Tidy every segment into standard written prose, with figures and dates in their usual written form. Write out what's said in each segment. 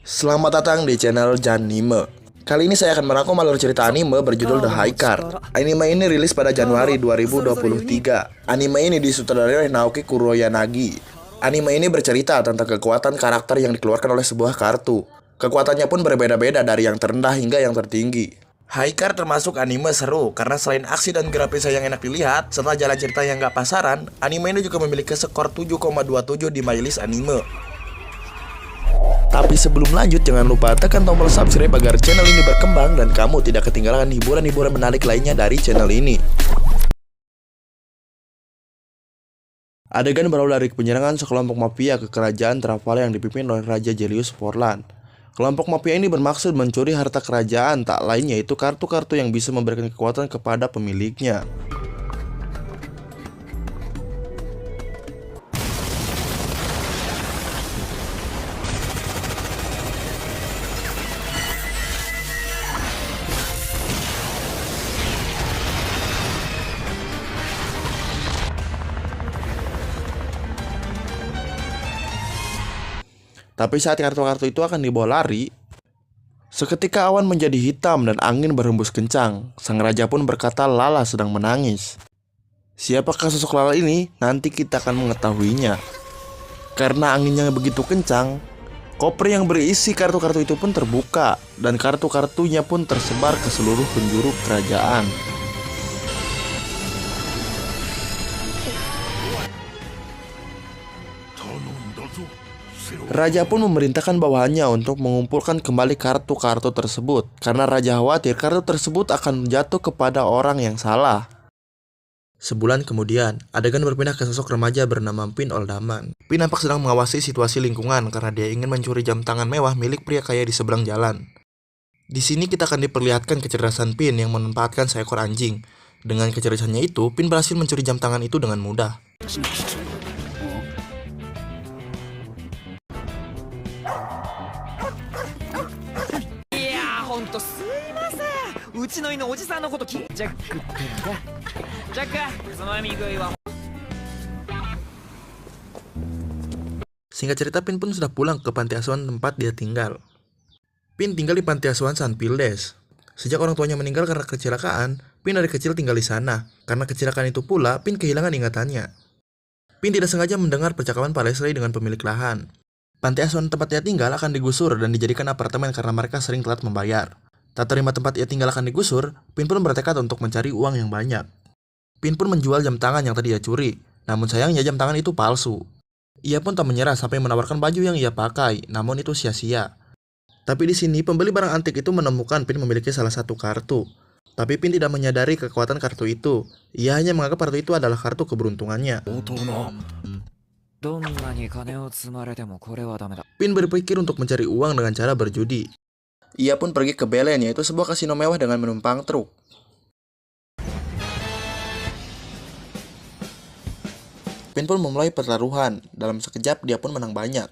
Selamat datang di channel Janime. Kali ini saya akan merangkum alur cerita anime berjudul The High Card. Anime ini rilis pada Januari 2023. Anime ini disutradarai oleh Naoki Kuroyanagi. Anime ini bercerita tentang kekuatan karakter yang dikeluarkan oleh sebuah kartu. Kekuatannya pun berbeda-beda dari yang terendah hingga yang tertinggi. High Card termasuk anime seru karena selain aksi dan grafisnya yang enak dilihat, serta jalan cerita yang gak pasaran, anime ini juga memiliki skor 7,27 di MyList Anime. Tapi sebelum lanjut, jangan lupa tekan tombol subscribe agar channel ini berkembang dan kamu tidak ketinggalan hiburan-hiburan menarik lainnya dari channel ini. Adegan berawal dari penyerangan sekelompok mafia ke kerajaan Travala yang dipimpin oleh Raja Julius Forlan. Kelompok mafia ini bermaksud mencuri harta kerajaan, tak lain yaitu kartu-kartu yang bisa memberikan kekuatan kepada pemiliknya. Tapi saat kartu-kartu itu akan dibawa lari, seketika awan menjadi hitam dan angin berhembus kencang. Sang raja pun berkata Lala sedang menangis. Siapakah sosok Lala ini? Nanti kita akan mengetahuinya. Karena anginnya begitu kencang, koper yang berisi kartu-kartu itu pun terbuka, dan kartu-kartunya pun tersebar ke seluruh penjuru kerajaan. Raja pun memerintahkan bawahannya untuk mengumpulkan kembali kartu-kartu tersebut, karena raja khawatir kartu tersebut akan jatuh kepada orang yang salah. Sebulan kemudian, adegan berpindah ke sosok remaja bernama Pin Oldaman. Pin nampak sedang mengawasi situasi lingkungan karena dia ingin mencuri jam tangan mewah milik pria kaya di seberang jalan. Di sini kita akan diperlihatkan kecerdasan Pin yang memanfaatkan seekor anjing. Dengan kecerdasannya itu, Pin berhasil mencuri jam tangan itu dengan mudah. Singkat cerita, Pin pun sudah pulang ke panti asuhan tempat dia tinggal. Pin tinggal di panti asuhan Sanpildes. Sejak orang tuanya meninggal karena kecelakaan, Pin dari kecil tinggal di sana. Karena kecelakaan itu pula, Pin kehilangan ingatannya. Pin tidak sengaja mendengar percakapan Pak Leslie dengan pemilik lahan. Panti asuhan tempat ia tinggal akan digusur dan dijadikan apartemen karena mereka sering telat membayar. Tak terima tempat ia tinggal akan digusur, Pin pun bertekad untuk mencari uang yang banyak. Pin pun menjual jam tangan yang tadi ia curi, namun sayangnya jam tangan itu palsu. Ia pun tak menyerah sampai menawarkan baju yang ia pakai, namun itu sia-sia. Tapi di sini pembeli barang antik itu menemukan Pin memiliki salah satu kartu. Tapi Pin tidak menyadari kekuatan kartu itu. Ia hanya menganggap kartu itu adalah kartu keberuntungannya. Pin berpikir untuk mencari uang dengan cara berjudi. Ia pun pergi ke Belen, yaitu sebuah kasino mewah dengan menumpang truk. Pin pun memulai pertaruhan. Dalam sekejap dia pun menang banyak.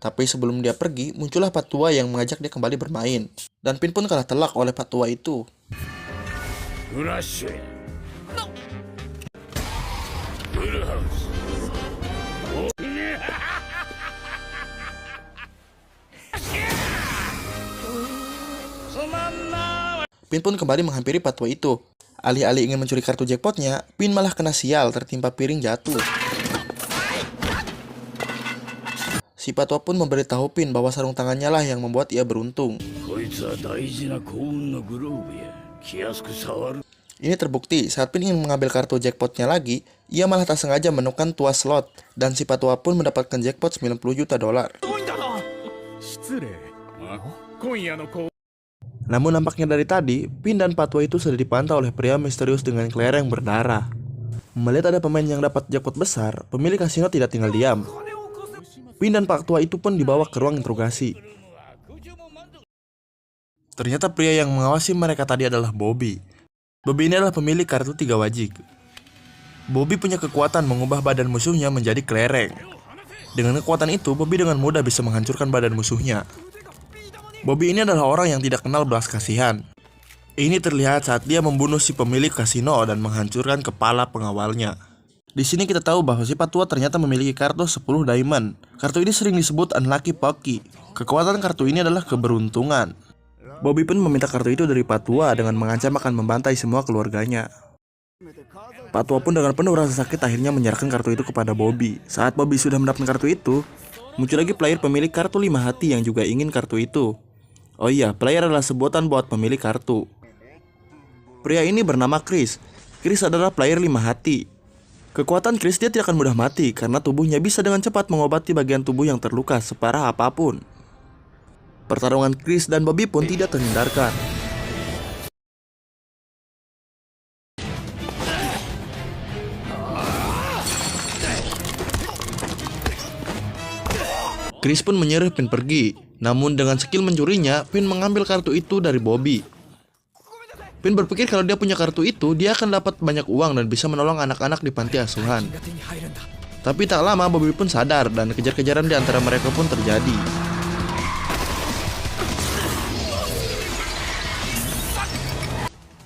Tapi sebelum dia pergi, muncullah Patua yang mengajak dia kembali bermain. Dan Pin pun kalah telak oleh Patua itu. Pin pun kembali menghampiri Patua itu. Alih-alih ingin mencuri kartu jackpotnya, Pin malah kena sial tertimpa piring jatuh. Si Patua pun memberitahu Pin bahwa sarung tangannya lah yang membuat ia beruntung. Ini terbukti saat Pin ingin mengambil kartu jackpotnya lagi, ia malah tak sengaja menemukan tuas slot, dan si Patua pun mendapatkan jackpot 90 juta dolar. Namun nampaknya dari tadi, Pin dan Patua itu sudah dipantau oleh pria misterius dengan kelereng berdarah. Melihat ada pemain yang dapat jackpot besar, pemilik kasino tidak tinggal diam. Pin dan Patua itu pun dibawa ke ruang interogasi. Ternyata pria yang mengawasi mereka tadi adalah Bobby. Bobby ini adalah pemilik kartu 3 wajik. Bobby punya kekuatan mengubah badan musuhnya menjadi kelereng. Dengan kekuatan itu, Bobby dengan mudah bisa menghancurkan badan musuhnya. Bobby ini adalah orang yang tidak kenal belas kasihan. Ini terlihat saat dia membunuh si pemilik kasino dan menghancurkan kepala pengawalnya. Di sini kita tahu bahwa si Patua ternyata memiliki kartu 10 diamond. Kartu ini sering disebut Unlucky Pocky. Kekuatan kartu ini adalah keberuntungan. Bobby pun meminta kartu itu dari Patua dengan mengancam akan membantai semua keluarganya. Patua pun dengan penuh rasa sakit akhirnya menyerahkan kartu itu kepada Bobby. Saat Bobby sudah mendapatkan kartu itu, muncul lagi player pemilik kartu 5 hati yang juga ingin kartu itu. Oh iya, player adalah sebutan buat pemilik kartu. Pria ini bernama Chris. Chris adalah player 5 hati. Kekuatan Chris, dia tidak akan mudah mati karena tubuhnya bisa dengan cepat mengobati bagian tubuh yang terluka separah apapun. Pertarungan Chris dan Bobby pun tidak terhindarkan. Chris pun menyuruh Pin pergi, namun dengan skill mencurinya, Pin mengambil kartu itu dari Bobby. Pin berpikir kalau dia punya kartu itu, dia akan dapat banyak uang dan bisa menolong anak-anak di panti asuhan. Tapi tak lama Bobby pun sadar dan kejar-kejaran di antara mereka pun terjadi.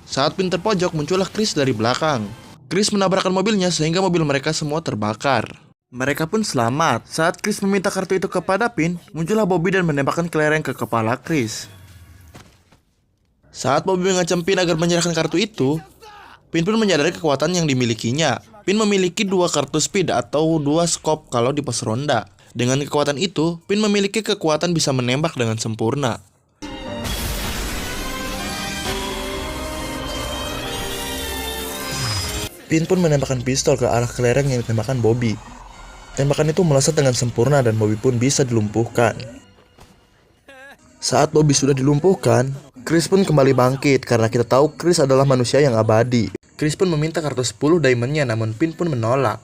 Saat Pin terpojok, muncullah Chris dari belakang. Chris menabrakkan mobilnya sehingga mobil mereka semua terbakar. Mereka pun selamat. Saat Chris meminta kartu itu kepada Pin, muncullah Bobby dan menembakkan kelereng ke kepala Chris. Saat Bobby mengancam Pin agar menyerahkan kartu itu, Pin pun menyadari kekuatan yang dimilikinya. Pin memiliki 2 kartu speed atau 2 scope kalau di pos ronda. Dengan kekuatan itu, Pin memiliki kekuatan bisa menembak dengan sempurna. Pin pun menembakkan pistol ke arah kelereng yang ditembakkan Bobby. Tembakan itu melesat dengan sempurna dan Bobby pun bisa dilumpuhkan. Saat Bobby sudah dilumpuhkan, Chris pun kembali bangkit karena kita tahu Chris adalah manusia yang abadi. Chris pun meminta kartu 10 diamondnya, namun Pin pun menolak.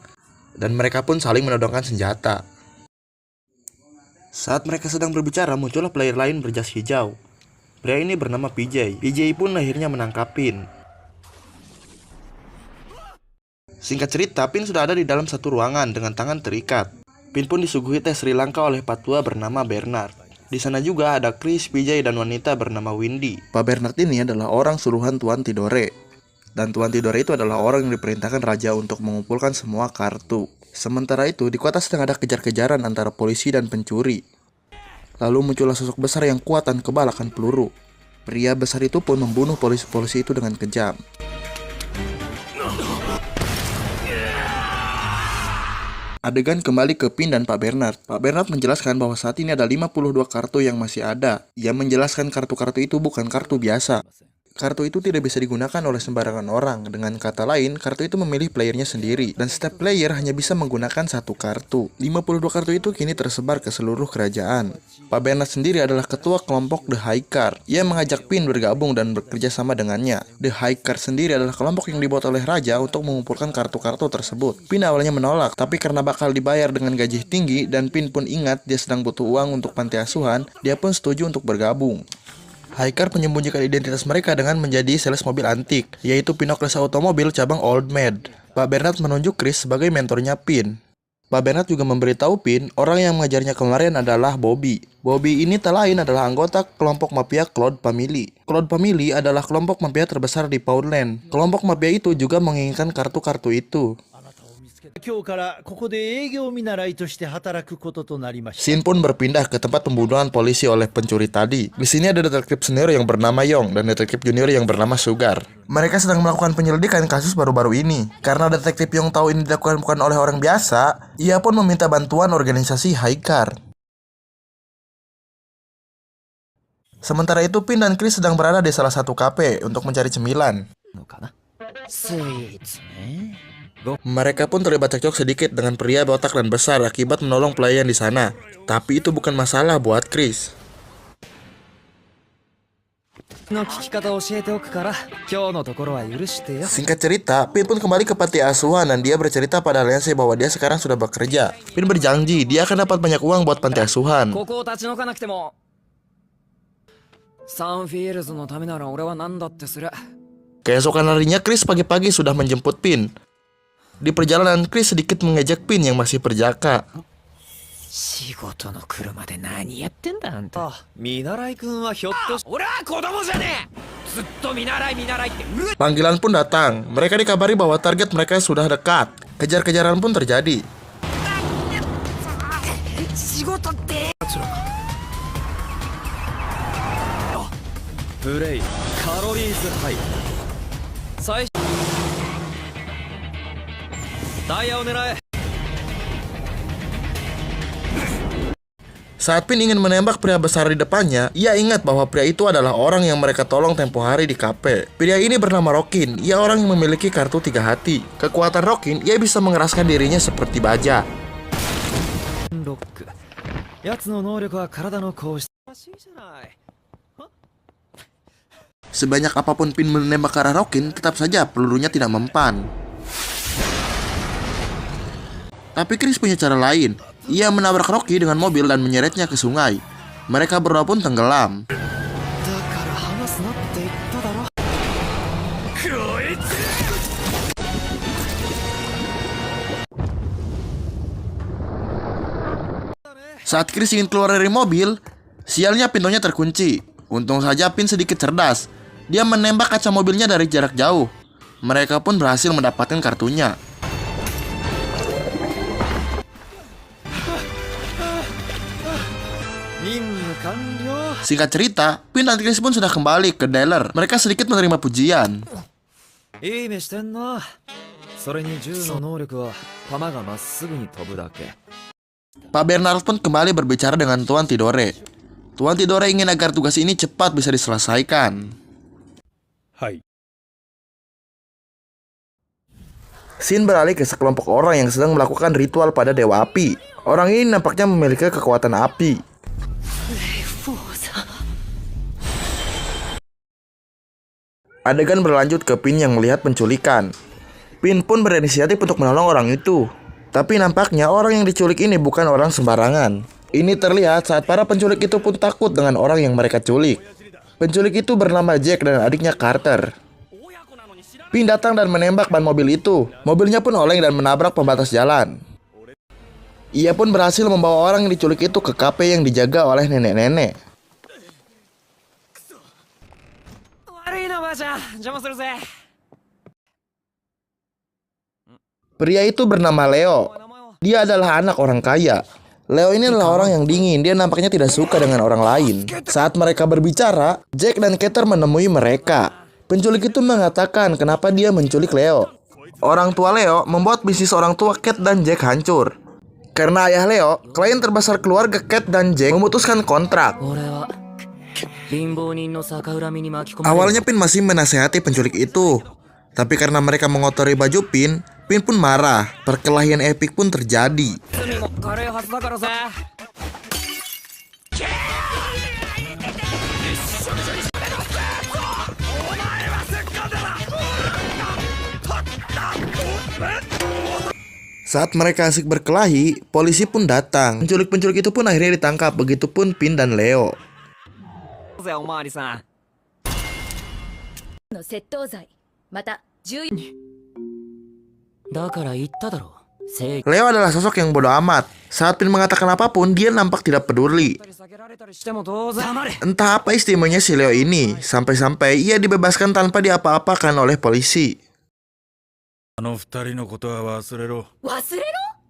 Dan mereka pun saling menodongkan senjata. Saat mereka sedang berbicara, muncullah player lain berjas hijau. Pria ini bernama PJ. PJ pun akhirnya menangkap Pin. Singkat cerita, Pin sudah ada di dalam satu ruangan dengan tangan terikat. Pin pun disuguhi teh Sri Lanka oleh Patua bernama Bernard. Di sana juga ada Chris, PJ, dan wanita bernama Windy. Pak Bernard ini adalah orang suruhan Tuan Tidore. Dan Tuan Tidore itu adalah orang yang diperintahkan raja untuk mengumpulkan semua kartu. Sementara itu, di kota sedang ada kejar-kejaran antara polisi dan pencuri. Lalu muncullah sosok besar yang kuat dan kebal akan peluru. Pria besar itu pun membunuh polisi-polisi itu dengan kejam. Adegan kembali ke Pin dan Pak Bernard. Pak Bernard menjelaskan bahwa saat ini ada 52 kartu yang masih ada. Ia menjelaskan kartu-kartu itu bukan kartu biasa. Kartu itu tidak bisa digunakan oleh sembarangan orang. Dengan kata lain, kartu itu memilih playernya sendiri. Dan setiap player hanya bisa menggunakan satu kartu. 52 kartu itu kini tersebar ke seluruh kerajaan. Pak Bernard sendiri adalah ketua kelompok The High Card. Ia mengajak Pin bergabung dan bekerja sama dengannya. The High Card sendiri adalah kelompok yang dibuat oleh raja untuk mengumpulkan kartu-kartu tersebut. Pin awalnya menolak, tapi karena bakal dibayar dengan gaji tinggi dan Pin pun ingat dia sedang butuh uang untuk panti asuhan, dia pun setuju untuk bergabung. Hiker menyembunyikan identitas mereka dengan menjadi sales mobil antik, yaitu Pinocchio Automobil cabang Old Maid. Pak Bernard menunjuk Chris sebagai mentornya Pin. Pak Bernard juga memberitahu Pin, orang yang mengajarnya kemarin adalah Bobby. Bobby ini tak lain adalah anggota kelompok mafia Cloud Family. Cloud Family adalah kelompok mafia terbesar di Poundland. Kelompok mafia itu juga menginginkan kartu-kartu itu. Scene pun berpindah ke tempat pembunuhan polisi oleh pencuri tadi. Di sini ada detektif senior yang bernama Yong dan detektif junior yang bernama Sugar. Mereka sedang melakukan penyelidikan kasus baru-baru ini. Karena detektif Yong tahu ini dilakukan bukan oleh orang biasa, ia pun meminta bantuan organisasi Haikar. Sementara itu, Pin dan Chris sedang berada di salah satu kafe untuk mencari cemilan. Mereka pun terlibat cekcok sedikit dengan pria botak dan besar akibat menolong pelayan di sana. Tapi itu bukan masalah buat Chris. Singkat cerita, Pin pun kembali ke panti asuhan dan dia bercerita pada Aliansi bahwa dia sekarang sudah bekerja. Pin berjanji dia akan dapat banyak uang buat panti asuhan. Keesokan harinya, Chris pagi-pagi sudah menjemput Pin. Di perjalanan, Chris sedikit mengejek Pin yang masih perjaka. 仕事の車で何やってんだあんた。見習いくんはひょっとし俺は子供じゃねえ。ずっと見習いってうる。 Panggilan pun datang. Mereka dikabari bahwa target mereka sudah dekat. Kejar-kejaran pun terjadi. 仕事ってプレイカロリーズハイ最初ダイヤを狙え。 Saat Pin ingin menembak pria besar di depannya, ia ingat bahwa pria itu adalah orang yang mereka tolong tempo hari di kafe. Pria ini bernama Rokin. Ia orang yang memiliki kartu 3 hati. Kekuatan Rokin, ia bisa mengeraskan dirinya seperti baja. ロック奴の能力は体の硬質らしいじゃない。 Sebanyak apapun Pin menembak ke arah Rokin, tetap saja pelurunya tidak mempan. Tapi Chris punya cara lain. Ia menabrak Rocky dengan mobil dan menyeretnya ke sungai. Mereka berdua pun tenggelam. Saat Chris ingin keluar dari mobil, sialnya pintunya terkunci. Untung saja Pin sedikit cerdas. Dia menembak kaca mobilnya dari jarak jauh. Mereka pun berhasil mendapatkan kartunya. Singkat cerita, Pin dan Chris pun sudah kembali ke dealer. Mereka sedikit menerima pujian. Pak Bernard pun kembali berbicara dengan Tuan Tidore. Tuan Tidore ingin agar tugas ini cepat bisa diselesaikan. Hai. Scene beralih ke sekelompok orang yang sedang melakukan ritual pada Dewa Api. Orang ini nampaknya memiliki kekuatan api. Adegan berlanjut ke Pin yang melihat penculikan. Pin pun berinisiatif untuk menolong orang itu. Tapi nampaknya orang yang diculik ini bukan orang sembarangan. Ini terlihat saat para penculik itu pun takut dengan orang yang mereka culik. Penculik itu bernama Jack dan adiknya Carter. Pin datang dan menembak ban mobil itu. Mobilnya pun oleng dan menabrak pembatas jalan. Ia pun berhasil membawa orang yang diculik itu ke kafe yang dijaga oleh nenek-nenek. Pria itu bernama Leo. Dia adalah anak orang kaya. Leo ini adalah orang yang dingin. Dia nampaknya tidak suka dengan orang lain. Saat mereka berbicara, Jack dan Carter menemui mereka. Penculik itu mengatakan kenapa dia menculik Leo. Orang tua Leo membuat bisnis orang tua Cat dan Jack hancur. Karena ayah Leo, klien terbesar keluarga Cat dan Jack memutuskan kontrak. Awalnya Pin masih menasehati penculik itu. Tapi karena mereka mengotori baju Pin, Pin pun marah. Perkelahian epik pun terjadi. Saat mereka asik berkelahi, polisi pun datang. Penculik-penculik itu pun akhirnya ditangkap. Begitupun Pin dan Leo. Leo adalah sosok yang bodoh amat. Saat Pin mengatakan apapun, dia nampak tidak peduli. Entah apa istimewanya si Leo ini, sampai-sampai ia dibebaskan tanpa diapa-apakan oleh polisi.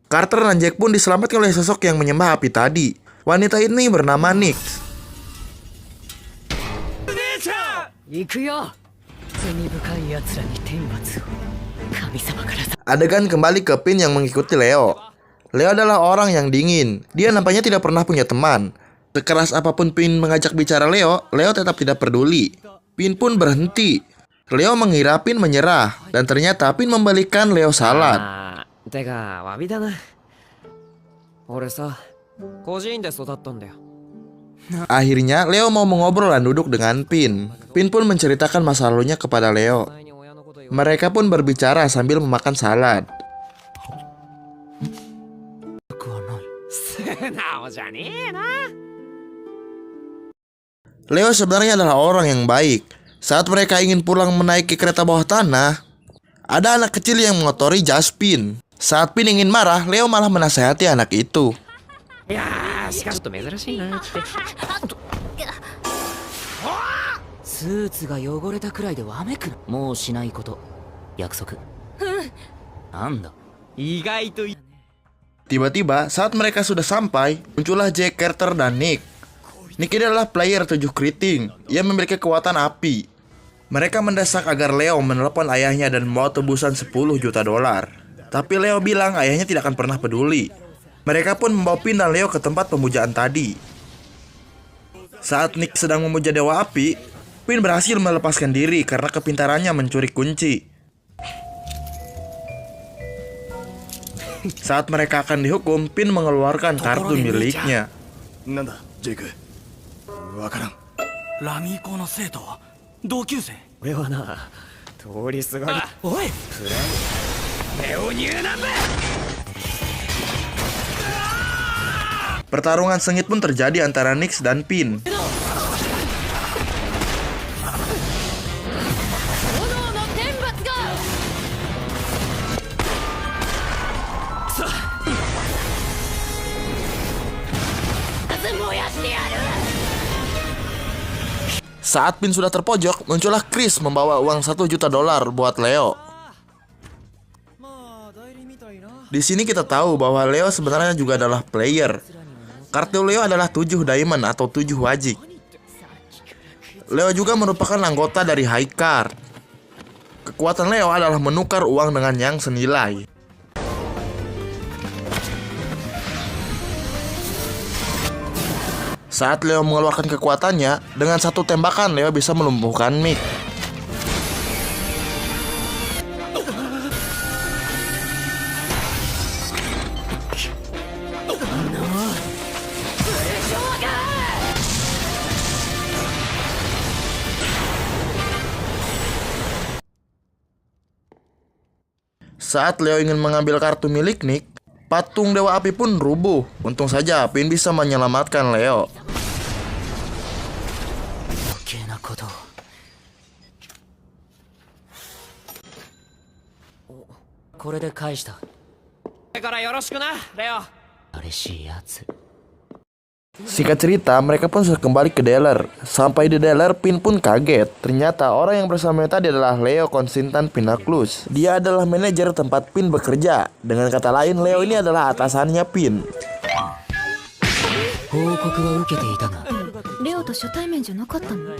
Carter dan Jack pun diselamatkan oleh sosok yang menyembah api tadi. Wanita ini bernama Nix. Adegan kembali ke Pin yang mengikuti Leo. Leo adalah orang yang dingin. Dia nampaknya tidak pernah punya teman. Sekeras apapun Pin mengajak bicara Leo, Leo tetap tidak peduli. Pin pun berhenti. Leo mengira Pin menyerah, dan ternyata Pin membalikan Leo salad. Akhirnya Leo mau mengobrol dan duduk dengan Pin. Pin pun menceritakan masa lalunya kepada Leo. Mereka pun berbicara sambil memakan salad. Leo sebenarnya adalah orang yang baik. Saat mereka ingin pulang menaiki kereta bawah tanah, ada anak kecil yang mengotori jas Pin. Saat Pin ingin marah, Leo malah menasehati anak itu. いやーしかしちょっと珍しいなってスーツが汚れたくらいでわめくな。もうしないこと約束。なんだ意外と Tiba-tiba saat mereka sudah sampai, muncullah Jack, Carter, dan Nick. Nick ini adalah player 7 keriting. Ia memiliki kekuatan api. Mereka mendesak agar Leo menelepon ayahnya dan membawa tebusan 10 juta dolar. Tapi Leo bilang ayahnya tidak akan pernah peduli. Mereka pun membawa Pin dan Leo ke tempat pemujaan tadi. Saat Nick sedang memuja Dewa Api, Pin berhasil melepaskan diri karena kepintarannya mencuri kunci. Saat mereka akan dihukum, Pin mengeluarkan kartu miliknya. なんだジェイクわからんラミー校の生徒同級生俺はな通りすがりおいネオニューナンバー Pertarungan sengit pun terjadi antara Nix dan Pin. Saat Pin sudah terpojok, muncullah Chris membawa uang 1 juta dolar buat Leo. Di sini kita tahu bahwa Leo sebenarnya juga adalah player. Kartu Leo adalah 7 diamond atau 7 wajik. Leo juga merupakan anggota dari High Card. Kekuatan Leo adalah menukar uang dengan yang senilai. Saat Leo mengeluarkan kekuatannya, dengan satu tembakan Leo bisa melumpuhkan Mick. Saat Leo ingin mengambil kartu milik Nick, patung Dewa Api pun rubuh. Untung saja Pin bisa menyelamatkan Leo. 余計なことを。これで返した。これからよろしくなレオ嬉しいやつ。 Singkat cerita, mereka pun sudah kembali ke dealer. Sampai di dealer, Pin pun kaget. Ternyata orang yang bersamanya tadi adalah Leo Konstantin Pinaklus. Dia adalah manajer tempat Pin bekerja. Dengan kata lain, Leo ini adalah atasannya Pin. 報告は受けていたが。レオと初対面じゃなかったの？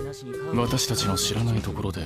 私たちの知らないところで